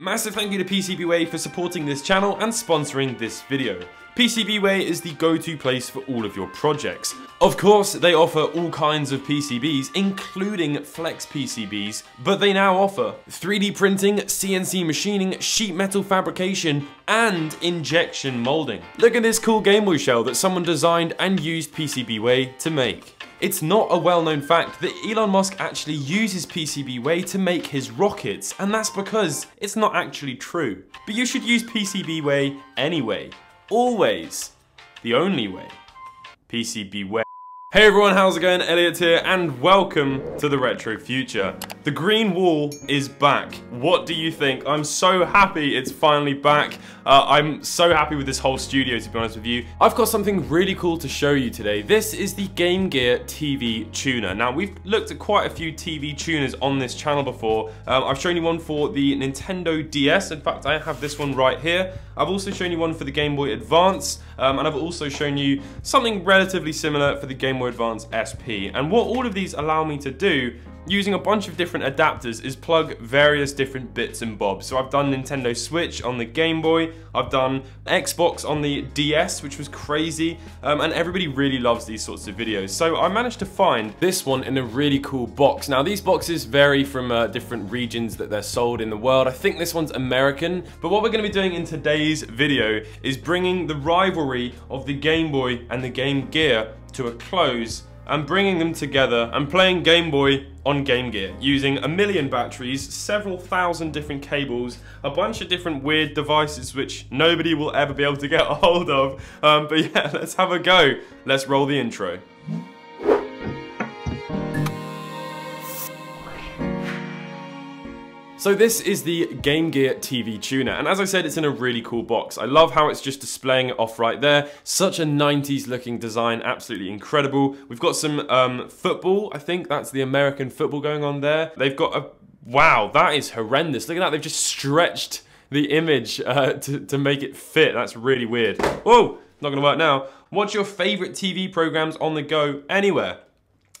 Massive thank you to PCBWay for supporting this channel and sponsoring this video. PCBWay is the go-to place for all of your projects. Of course, they offer all kinds of PCBs, including flex PCBs, but they now offer 3D printing, CNC machining, sheet metal fabrication, and injection molding. Look at this cool Game Boy shell that someone designed and used PCBWay to make. It's not a well-known fact that Elon Musk actually uses PCBWay to make his rockets, and that's because it's not actually true. But you should use PCBWay anyway. Always. The only way. PCBWay. Hey everyone, how's it going? Elliot here, and welcome to the Retro Future. The green wall is back. What do you think? I'm so happy it's finally back. I'm so happy with this whole studio, to be honest with you. I've got something really cool to show you today. This is the Game Gear TV tuner. Now, we've looked at quite a few TV tuners on this channel before. I've shown you one for the Nintendo DS. In fact, I have this one right here. I've also shown you one for the Game Boy Advance, and I've also shown you something relatively similar for the Game Boy Advance SP. And what all of these allow me to do, using a bunch of different adapters, is plug various different bits and bobs. So I've done Nintendo Switch on the Game Boy, I've done Xbox on the DS, which was crazy, and everybody really loves these sorts of videos. So I managed to find this one in a really cool box. Now these boxes vary from different regions that they're sold in the world. I think this one's American, but what we're going to be doing in today's video is bringing the rivalry of the Game Boy and the Game Gear to a close, and bringing them together and playing Game Boy on Game Gear using a million batteries, several thousand different cables, a bunch of different weird devices which nobody will ever be able to get a hold of. But yeah, let's have a go. Let's roll the intro. So this is the Game Gear TV tuner, and as I said, it's in a really cool box. I love how it's just displaying it off right there. Such a 90s looking design, absolutely incredible. We've got some football, I think that's the American football going on there. They've got a, wow, that is horrendous. Look at that, they've just stretched the image to make it fit. That's really weird. Whoa, not gonna work now. What's your favorite TV programs on the go anywhere?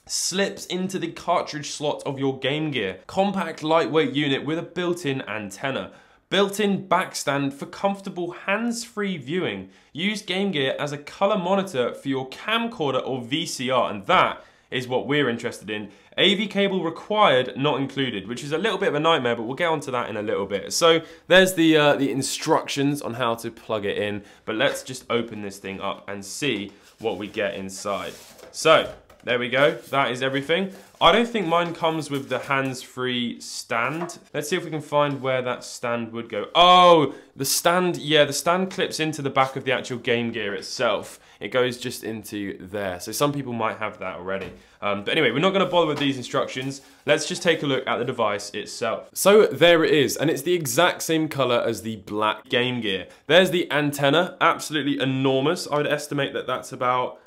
Slips into the cartridge slot of your Game Gear. Compact lightweight unit with a built-in antenna. Built-in backstand for comfortable hands-free viewing. Use Game Gear as a color monitor for your camcorder or VCR, and that is what we're interested in. AV cable required, not included, which is a little bit of a nightmare, but we'll get onto that in a little bit. So there's the instructions on how to plug it in, but let's just open this thing up and see what we get inside. So, there we go, that is everything. I don't think mine comes with the hands-free stand. Let's see if we can find where that stand would go. Oh, the stand, yeah, the stand clips into the back of the actual Game Gear itself. It goes just into there. So some people might have that already. But anyway, we're not gonna bother with these instructions. Let's just take a look at the device itself. So there it is, and it's the exact same color as the black Game Gear. There's the antenna, absolutely enormous. I would estimate that that's about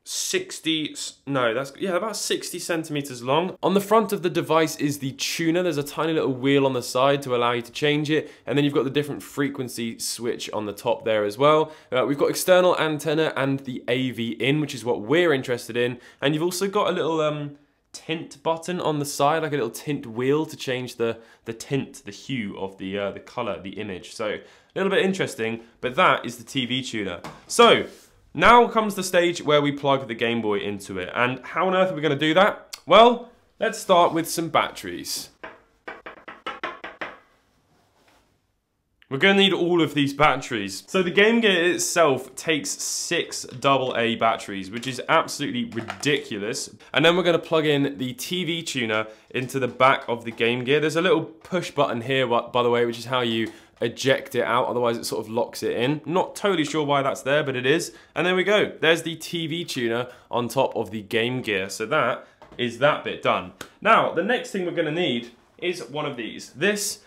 60, no, that's, yeah, about 60 centimeters long. On the front of the device is the tuner. There's a tiny little wheel on the side to allow you to change it, and then you've got the different frequency switch on the top there as well. We've got external antenna and the AV in, which is what we're interested in, and you've also got a little tint button on the side, like a little tint wheel to change the tint, the hue of the color, the image. So a little bit interesting, but that is the TV tuner. So now comes the stage where we plug the Game Boy into it. And how on earth are we going to do that? Well, let's start with some batteries. We're going to need all of these batteries. So the Game Gear itself takes 6 AA batteries, which is absolutely ridiculous. And then we're going to plug in the TV tuner into the back of the Game Gear. There's a little push button here, by the way, which is how you eject it out, otherwise it sort of locks it in. Not totally sure why that's there, but it is. And there we go. There's the TV tuner on top of the Game Gear. So that is that bit done. Now, the next thing we're going to need is one of these. This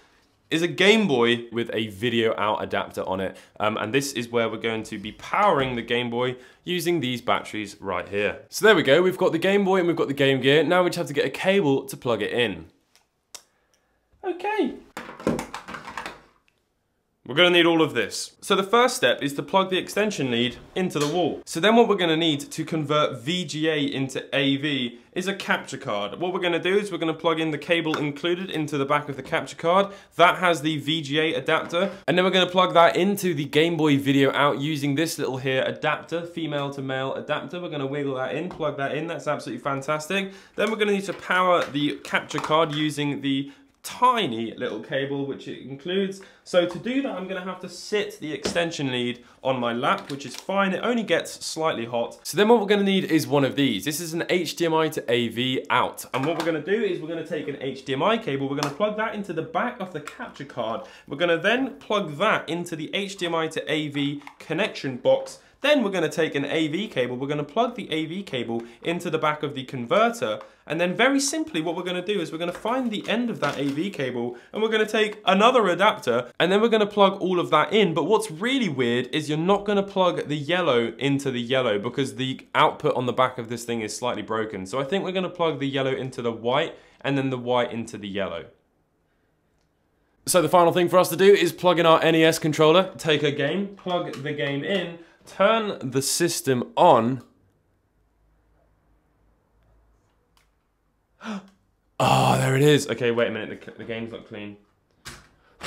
is a Game Boy with a video out adapter on it. And this is where we're going to be powering the Game Boy using these batteries right here. So there we go. We've got the Game Boy and we've got the Game Gear. Now we just have to get a cable to plug it in. Okay. We're going to need all of this. So the first step is to plug the extension lead into the wall. So then what we're going to need to convert VGA into AV is a capture card. What we're going to do is we're going to plug in the cable included into the back of the capture card. That has the VGA adapter. And then we're going to plug that into the Game Boy video out using this little here adapter, female to male adapter. We're going to wiggle that in, plug that in. That's absolutely fantastic. Then we're going to need to power the capture card using the tiny little cable which it includes. So to do that, I'm going to have to sit the extension lead on my lap, which is fine. It only gets slightly hot. So then what we're going to need is one of these. This is an HDMI to AV out. And what we're going to do is we're going to take an HDMI cable, we're going to plug that into the back of the capture card. We're going to then plug that into the HDMI to AV connection box. Then we're going to take an AV cable, we're going to plug the AV cable into the back of the converter, and then very simply what we're going to do is we're going to find the end of that AV cable and we're going to take another adapter and then we're going to plug all of that in. But what's really weird is you're not going to plug the yellow into the yellow because the output on the back of this thing is slightly broken. So I think we're going to plug the yellow into the white and then the white into the yellow. So the final thing for us to do is plug in our NES controller, take a game, plug the game in, turn the system on. Oh, there it is. Okay, wait a minute, the game's not clean.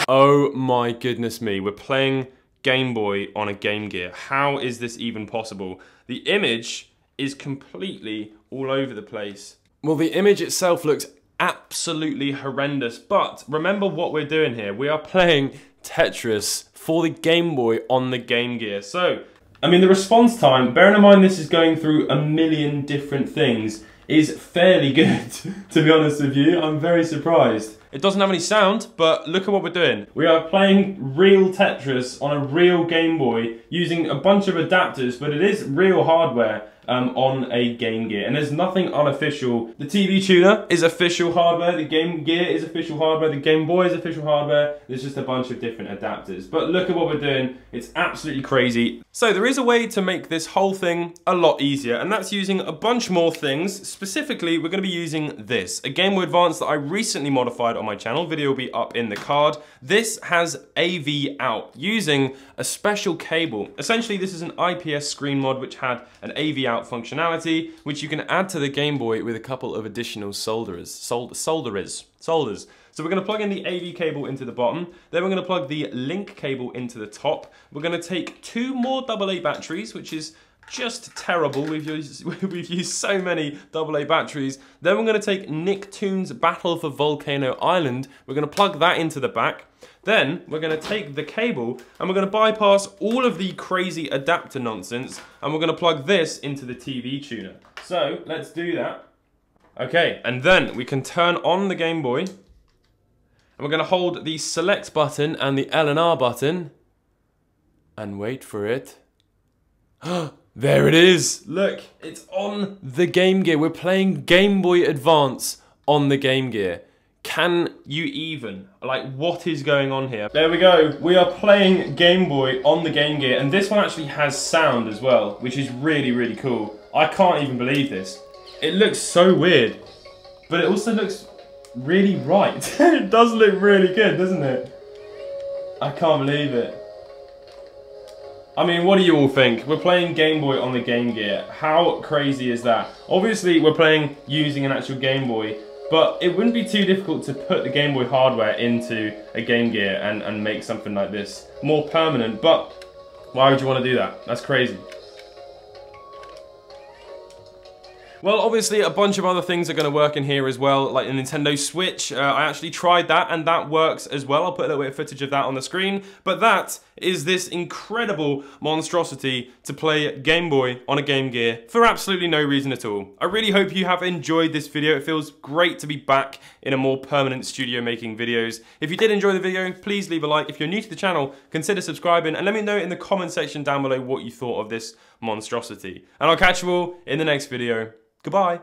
Oh my goodness me, we're playing Game Boy on a Game Gear. How is this even possible? The image is completely all over the place. Well, the image itself looks absolutely horrendous, but remember what we're doing here. We are playing Tetris for the Game Boy on the Game Gear. So, I mean, the response time, bearing in mind this is going through a million different things, is fairly good, to be honest with you. I'm very surprised. It doesn't have any sound, but look at what we're doing. We are playing real Tetris on a real Game Boy using a bunch of adapters, but it is real hardware on a Game Gear, and there's nothing unofficial. The TV tuner is official hardware, the Game Gear is official hardware, the Game Boy is official hardware. There's just a bunch of different adapters. But look at what we're doing, it's absolutely crazy. So there is a way to make this whole thing a lot easier, and that's using a bunch more things. Specifically, we're going to be using this, a Game Boy Advance that I recently modified on my channel. Video will be up in the card. This has AV out using a special cable. Essentially, this is an IPS screen mod which had an AV out functionality, which you can add to the Game Boy with a couple of additional solders. So we're going to plug in the AV cable into the bottom, then we're going to plug the link cable into the top. We're going to take two more AA batteries, which is just terrible. We've used so many AA batteries. Then we're going to take Nicktoons Battle for Volcano Island. We're going to plug that into the back. Then we're going to take the cable and we're going to bypass all of the crazy adapter nonsense and we're going to plug this into the TV tuner. So let's do that. Okay, and then we can turn on the Game Boy and we're going to hold the select button and the L and R button and wait for it. There it is! Look, it's on the Game Gear. We're playing Game Boy Advance on the Game Gear. Can you even? Like, what is going on here? There we go. We are playing Game Boy on the Game Gear, and this one actually has sound as well, which is really, really cool. I can't even believe this. It looks so weird, but it also looks really right. It does look really good, doesn't it? I can't believe it. I mean, what do you all think? We're playing Game Boy on the Game Gear. How crazy is that? Obviously, we're playing using an actual Game Boy, but it wouldn't be too difficult to put the Game Boy hardware into a Game Gear and make something like this more permanent, but why would you want to do that? That's crazy. Well, obviously a bunch of other things are going to work in here as well, like the Nintendo Switch. I actually tried that and that works as well. I'll put a little bit of footage of that on the screen. But that is this incredible monstrosity to play Game Boy on a Game Gear for absolutely no reason at all. I really hope you have enjoyed this video. It feels great to be back in a more permanent studio making videos. If you did enjoy the video, please leave a like. If you're new to the channel, consider subscribing and let me know in the comment section down below what you thought of this monstrosity. And I'll catch you all in the next video. Goodbye.